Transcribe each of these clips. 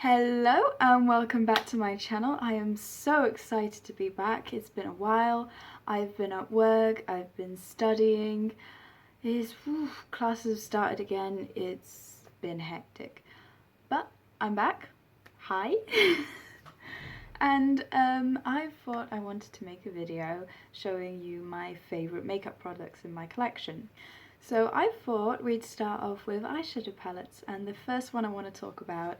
Hello and welcome back to my channel. I am so excited to be back. It's been a while. I've been at work, I've been studying. Classes have started again. It's been hectic. But I'm back. Hi. And I thought I wanted to make a video showing you my favourite makeup products in my collection. So I thought we'd start off with eyeshadow palettes, and the first one I want to talk about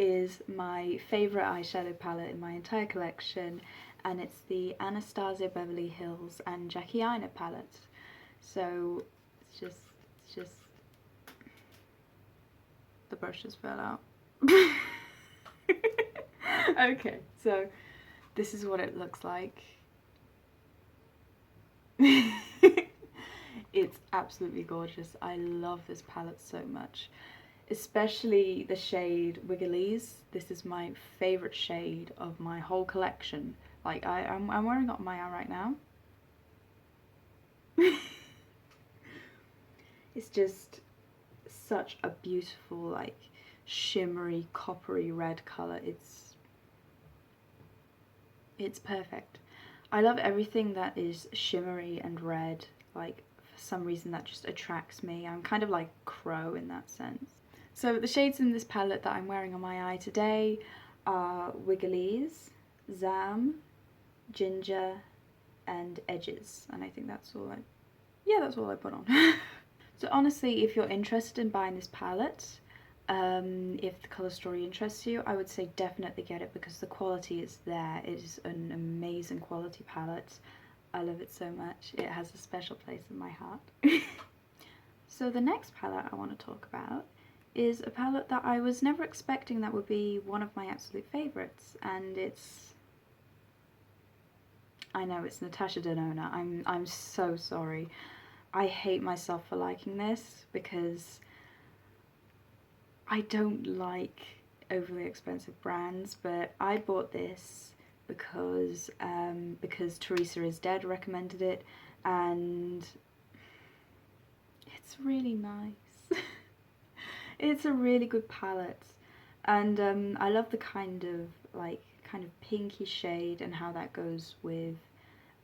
is my favourite eyeshadow palette in my entire collection, and it's the Anastasia Beverly Hills and Jackie Aina palette. So it's just the brushes fell out. Okay, so this is what it looks like. It's absolutely gorgeous. I love this palette so much, especially the shade Wigglies. This is my favourite shade of my whole collection. Like I'm wearing it on my eye right now. It's just such a beautiful, like, shimmery coppery red colour. It's perfect. I love everything that is shimmery and red. Like, for some reason that just attracts me. I'm kind of like Crow in that sense. So the shades in this palette that I'm wearing on my eye today are Wigglies, Zam, Ginger, and Edges. And I think that's all that's all I put on. So honestly, if you're interested in buying this palette, if the colour story interests you, I would say definitely get it because the quality is there. It is an amazing quality palette. I love it so much. It has a special place in my heart. So the next palette I want to talk about is a palette that I was never expecting that would be one of my absolute favourites, and I know it's Natasha Denona. I'm so sorry. I hate myself for liking this because I don't like overly expensive brands, but I bought this because Teresa is Dead recommended it, and it's really nice. It's a really good palette, and I love the kind of pinky shade and how that goes with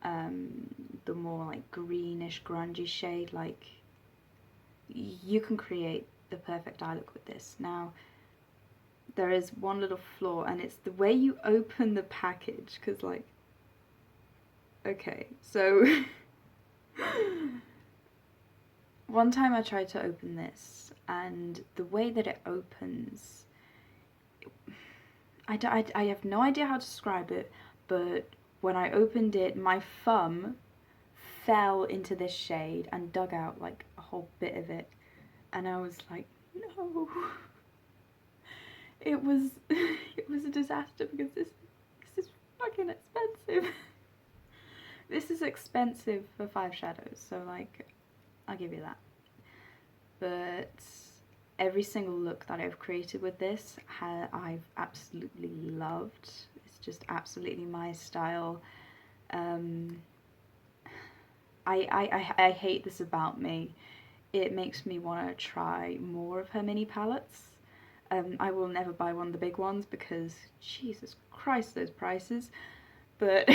the more like greenish grungy shade. Like, you can create the perfect eye look with this. Now, there is one little flaw, and it's the way you open the package, because like, okay, so one time I tried to open this, and the way that it opens, I have no idea how to describe it, but when I opened it, my thumb fell into this shade and dug out like a whole bit of it, and I was like, no. It was a disaster because this is fucking expensive. This is expensive for 5 shadows, so like, I'll give you that. But every single look that I've created with this, I've absolutely loved. It's just absolutely my style. I hate this about me. It makes me want to try more of her mini palettes. I will never buy one of the big ones because Jesus Christ, those prices. But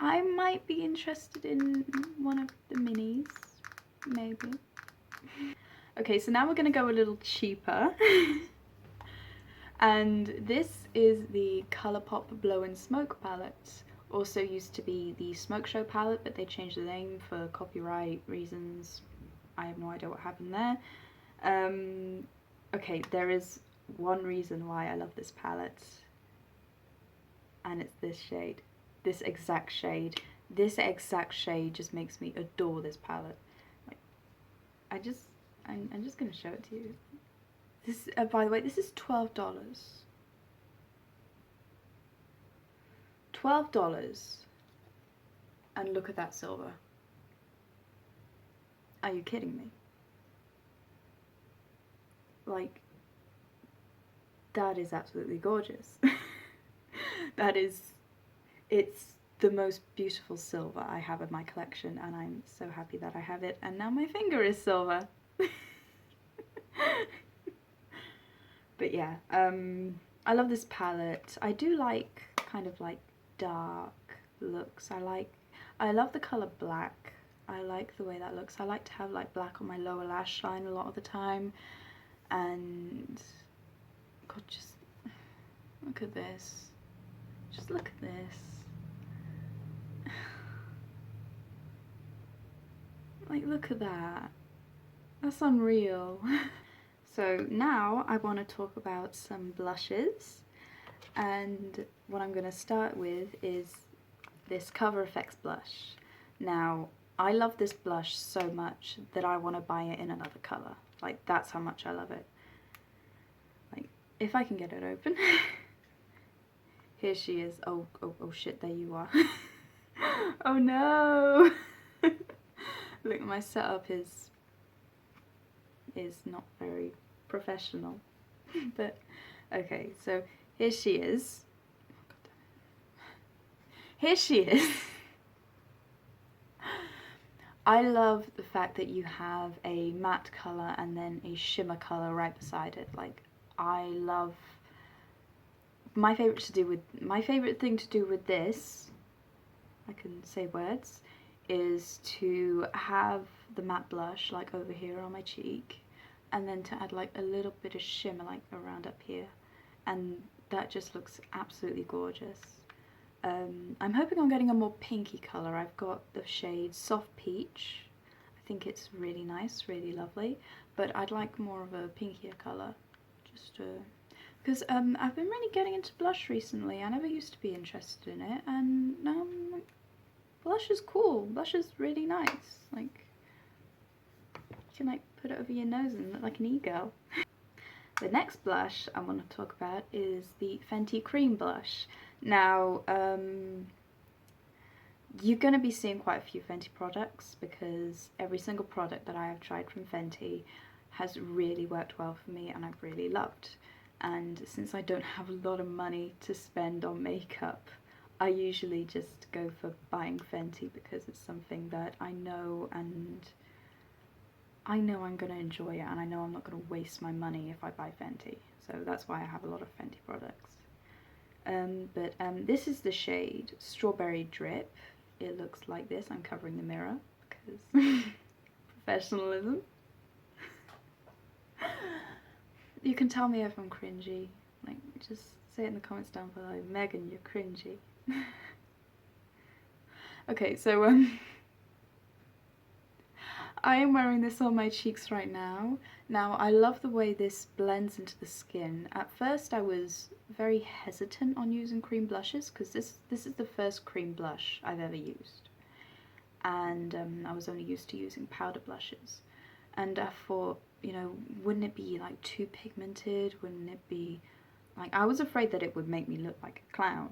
I might be interested in one of the minis, maybe. Okay, so now we're going to go a little cheaper. And this is the Colourpop Blow and Smoke palette. Also used to be the Smoke Show palette, but they changed the name for copyright reasons. I have no idea what happened there. Okay, there is one reason why I love this palette, and it's this shade. This exact shade. This exact shade just makes me adore this palette. Like, I'm just gonna show it to you. This, by the way, this is $12. $12, and look at that silver. Are you kidding me? Like, that is absolutely gorgeous. It's the most beautiful silver I have in my collection, and I'm so happy that I have it, and now my finger is silver. But yeah, I love this palette. I do like kind of like dark looks. I love the colour black. I like the way that looks. I like to have like black on my lower lash line a lot of the time. And God, just look at this. Just look at this. Like, look at that. That's unreal. So now I want to talk about some blushes, and what I'm going to start with is this Cover FX blush. Now, I love this blush so much that I want to buy it in another colour. Like, that's how much I love it. Like, if I can get it open. Here she is. Oh shit, there you are. Oh no! Look, my setup is not very professional. But, okay, so here she is. Here she is. I love the fact that you have a matte colour and then a shimmer colour right beside it. Like, I love... My favourite thing to do with this, I can say words, is to have the matte blush like over here on my cheek, and then to add like a little bit of shimmer like around up here, and that just looks absolutely gorgeous. I'm hoping I'm getting a more pinky colour. I've got the shade Soft Peach. I think it's really nice, really lovely, but I'd like more of a pinkier colour, just because I've been really getting into blush recently. I never used to be interested in it, and now blush is cool. Blush is really nice. Like, you can like put it over your nose and look like an e-girl. The next blush I want to talk about is the Fenty Cream Blush. Now, you're going to be seeing quite a few Fenty products, because every single product that I have tried from Fenty has really worked well for me and I've really loved. And since I don't have a lot of money to spend on makeup, I usually just go for buying Fenty because it's something that I know I'm going to enjoy it, and I know I'm not going to waste my money if I buy Fenty. So that's why I have a lot of Fenty products. This is the shade Strawberry Drip. It looks like this. I'm covering the mirror because professionalism. You can tell me if I'm cringy. Like, just say it in the comments down below. Megan, you're cringy. Okay, so I am wearing this on my cheeks right now. Now, I love the way this blends into the skin. At first I was very hesitant on using cream blushes, because this is the first cream blush I've ever used. And I was only used to using powder blushes. And I thought, you know, wouldn't it be like too pigmented? Wouldn't it be like, I was afraid that it would make me look like a clown.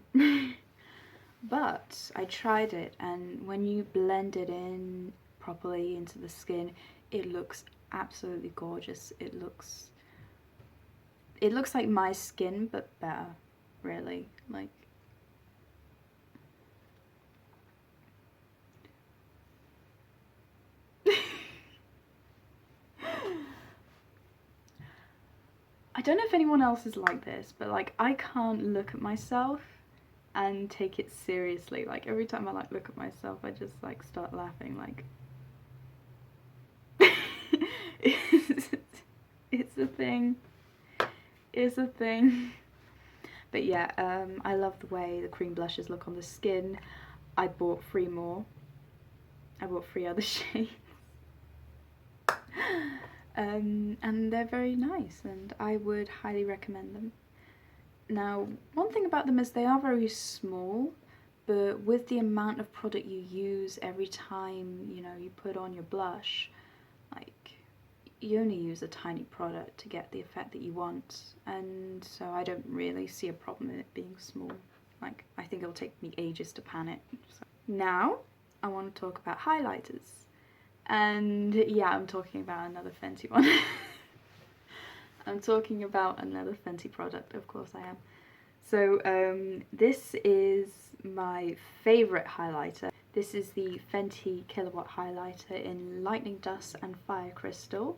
But I tried it, and when you blend it in properly into the skin, it looks absolutely gorgeous. It looks like my skin, but better, really. Like, I don't know if anyone else is like this, but like, I can't look at myself and take it seriously. Like, every time I like look at myself, I just like start laughing. Like, it's a thing. It's a thing. But yeah, I love the way the cream blushes look on the skin. I bought 3 more. I bought 3 other shades. And they're very nice, and I would highly recommend them. Now, one thing about them is they are very small, but with the amount of product you use every time, you know, you put on your blush, like, you only use a tiny product to get the effect that you want, and so I don't really see a problem in it being small. Like, I think it'll take me ages to pan it. So. Now, I want to talk about highlighters. And yeah, I'm talking about another Fenty one. I'm talking about another Fenty product, of course I am. So this is my favourite highlighter. This is the Fenty Killawatt highlighter in Lightning Dust and Fire Crystal.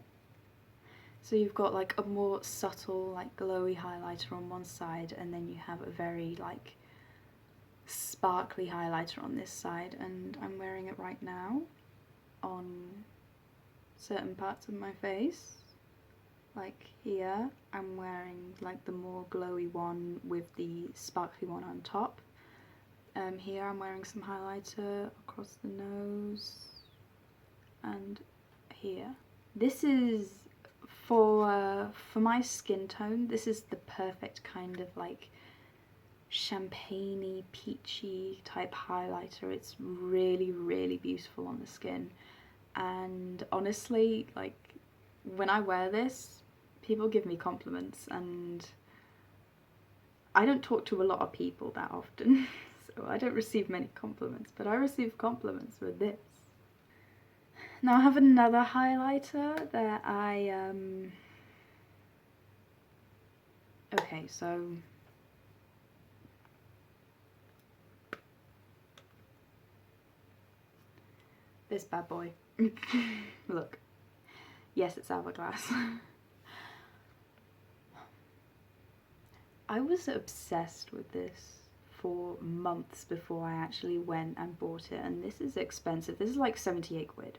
So you've got like a more subtle, like glowy highlighter on one side, and then you have a very like sparkly highlighter on this side, and I'm wearing it right now on certain parts of my face. Like here, I'm wearing like the more glowy one with the sparkly one on top. Here I'm wearing some highlighter across the nose and here. This is for my skin tone. This is the perfect kind of like champagne-y, peachy type highlighter. It's really, really beautiful on the skin. And honestly, like when I wear this, people give me compliments, and I don't talk to a lot of people that often, so I don't receive many compliments, but I receive compliments with this. Now I have another highlighter that okay, so this bad boy. Look. Yes, it's Hourglass. I was obsessed with this for months before I actually went and bought it, and this is expensive. This is like 78 quid.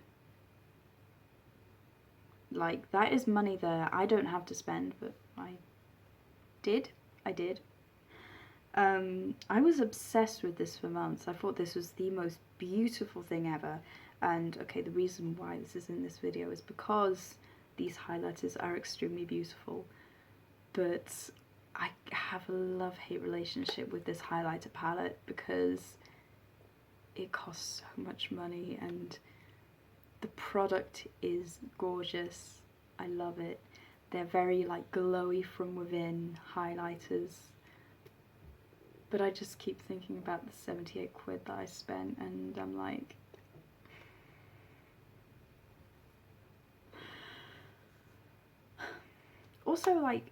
Like, that is money there I don't have to spend, but I did. I was obsessed with this for months. I thought this was the most beautiful thing ever. And okay, the reason why this is in this video is because these highlighters are extremely beautiful, but I have a love-hate relationship with this highlighter palette because it costs so much money and the product is gorgeous. I love it. They're very like glowy from within highlighters, but I just keep thinking about the 78 quid that I spent, and I'm like, also, like,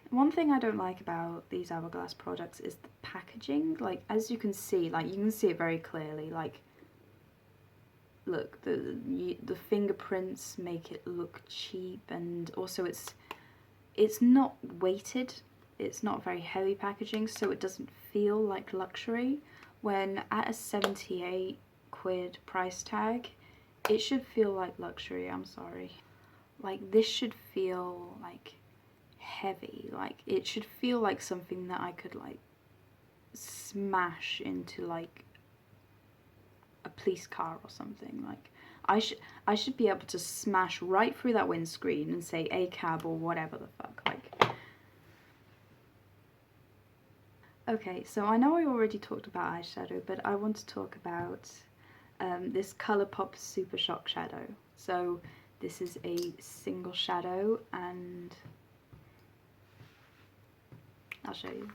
one thing I don't like about these Hourglass products is the packaging. Like, as you can see, like, you can see it very clearly. Like, look, the fingerprints make it look cheap, and also it's not weighted. It's not very heavy packaging, so it doesn't feel like luxury. When at a 78 quid price tag, it should feel like luxury. I'm sorry. Like, this should feel like heavy. Like, it should feel like something that I could like smash into like a police car or something. Like, I should be able to smash right through that windscreen and say a cab or whatever the fuck. Like, okay, so I know I already talked about eyeshadow, but I want to talk about this Colourpop Super Shock shadow. So this is a single shadow, and I'll show you.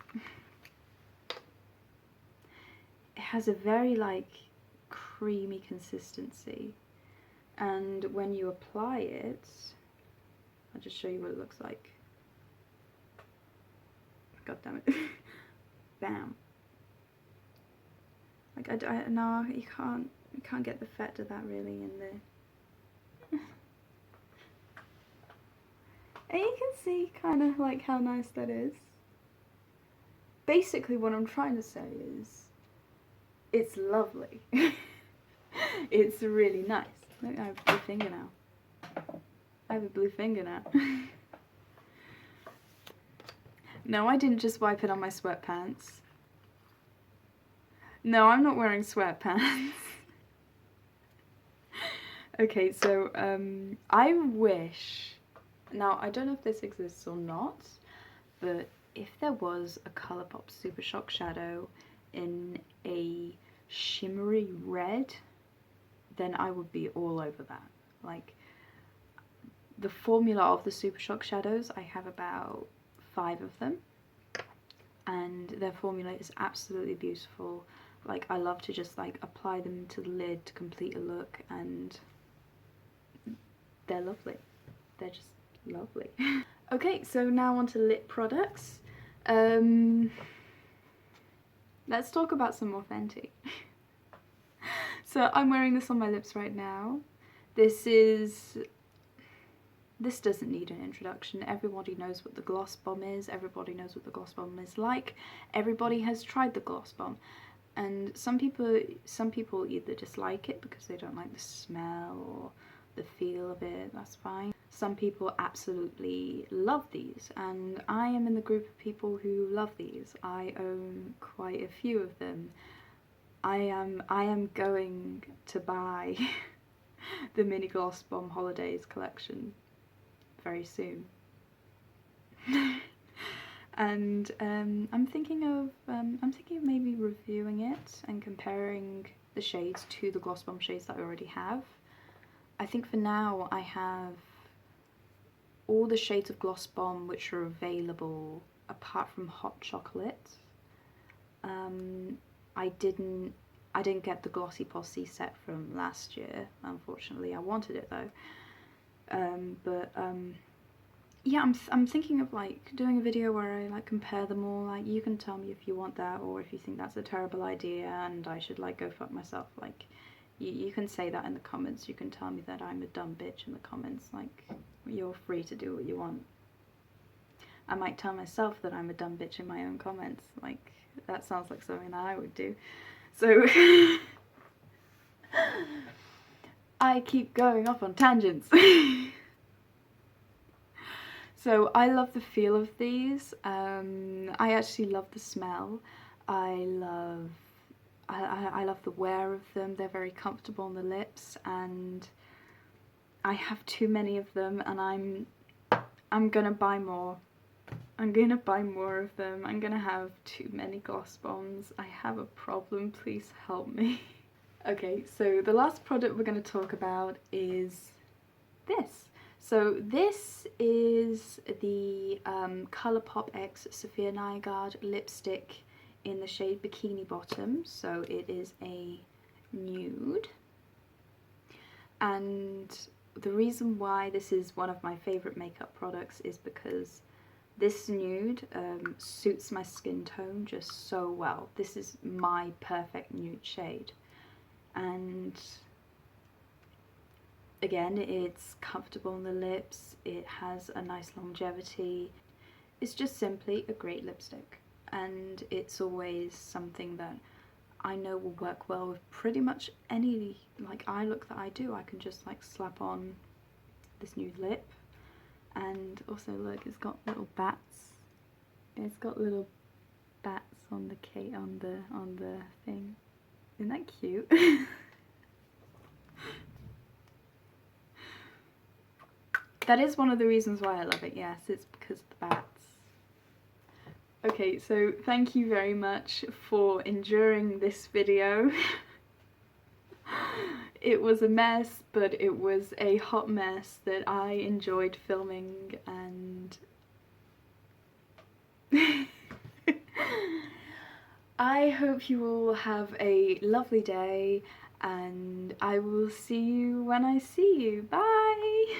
It has a very like creamy consistency, and when you apply it, I'll just show you what it looks like. God damn it. Bam. Like, no, you can't get the effect of that really in there. And you can see kind of like how nice that is. Basically what I'm trying to say is, it's lovely. It's really nice. Look, I have a blue finger now. I have a blue finger now. No, I didn't just wipe it on my sweatpants. No, I'm not wearing sweatpants. Okay, so I wish, now I don't know if this exists or not, but if there was a Colourpop Super Shock shadow in a shimmery red, then I would be all over that. Like, the formula of the Super Shock shadows, I have about 5 of them, and their formula is absolutely beautiful. Like, I love to just like apply them to the lid to complete a look, and they're lovely. They're just lovely. Okay, so now on to lip products. Let's talk about some more Fenty. So I'm wearing this on my lips right now. This is this doesn't need an introduction. Everybody knows what the Gloss Bomb is. Everybody knows what the Gloss Bomb is like. Everybody has tried the Gloss Bomb. And some people either dislike it because they don't like the smell or the feel of it, that's fine. Some people absolutely love these, and I am in the group of people who love these. I own quite a few of them. I am going to buy the Mini Gloss Bomb Holidays collection very soon. And I'm thinking of maybe reviewing it and comparing the shades to the Gloss Bomb shades that I already have. I think for now I have all the shades of Gloss Bomb which are available apart from Hot Chocolate. I didn't get the Glossy Posse set from last year, unfortunately. I wanted it though. Yeah, I'm thinking of like doing a video where I like compare them all. Like, you can tell me if you want that or if you think that's a terrible idea and I should like go fuck myself. Like, you can say that in the comments. You can tell me that I'm a dumb bitch in the comments. Like, you're free to do what you want. I might tell myself that I'm a dumb bitch in my own comments. Like, that sounds like something that I would do. So I keep going off on tangents. So I love the feel of these. I actually love the smell. I love the wear of them. They're very comfortable on the lips, and I have too many of them, and I'm gonna buy more. I'm gonna buy more of them. I'm gonna have too many Gloss Bombs. I have a problem, please help me. Okay, so the last product we're gonna talk about is this. So this is the Colourpop X Sophia Nygaard lipstick in the shade Bikini Bottom. So it is a nude. And the reason why this is one of my favourite makeup products is because this nude suits my skin tone just so well. This is my perfect nude shade. And again, it's comfortable on the lips, it has a nice longevity. It's just simply a great lipstick, and it's always something that I know will work well with pretty much any like eye look that I do. I can just like slap on this nude lip, and also look, it's got little bats. It's got little bats on the thing. Isn't that cute? That is one of the reasons why I love it, yes, it's because of the bats. Okay, so thank you very much for enduring this video. It was a mess, but it was a hot mess that I enjoyed filming, and I hope you all have a lovely day, and I will see you when I see you. Bye!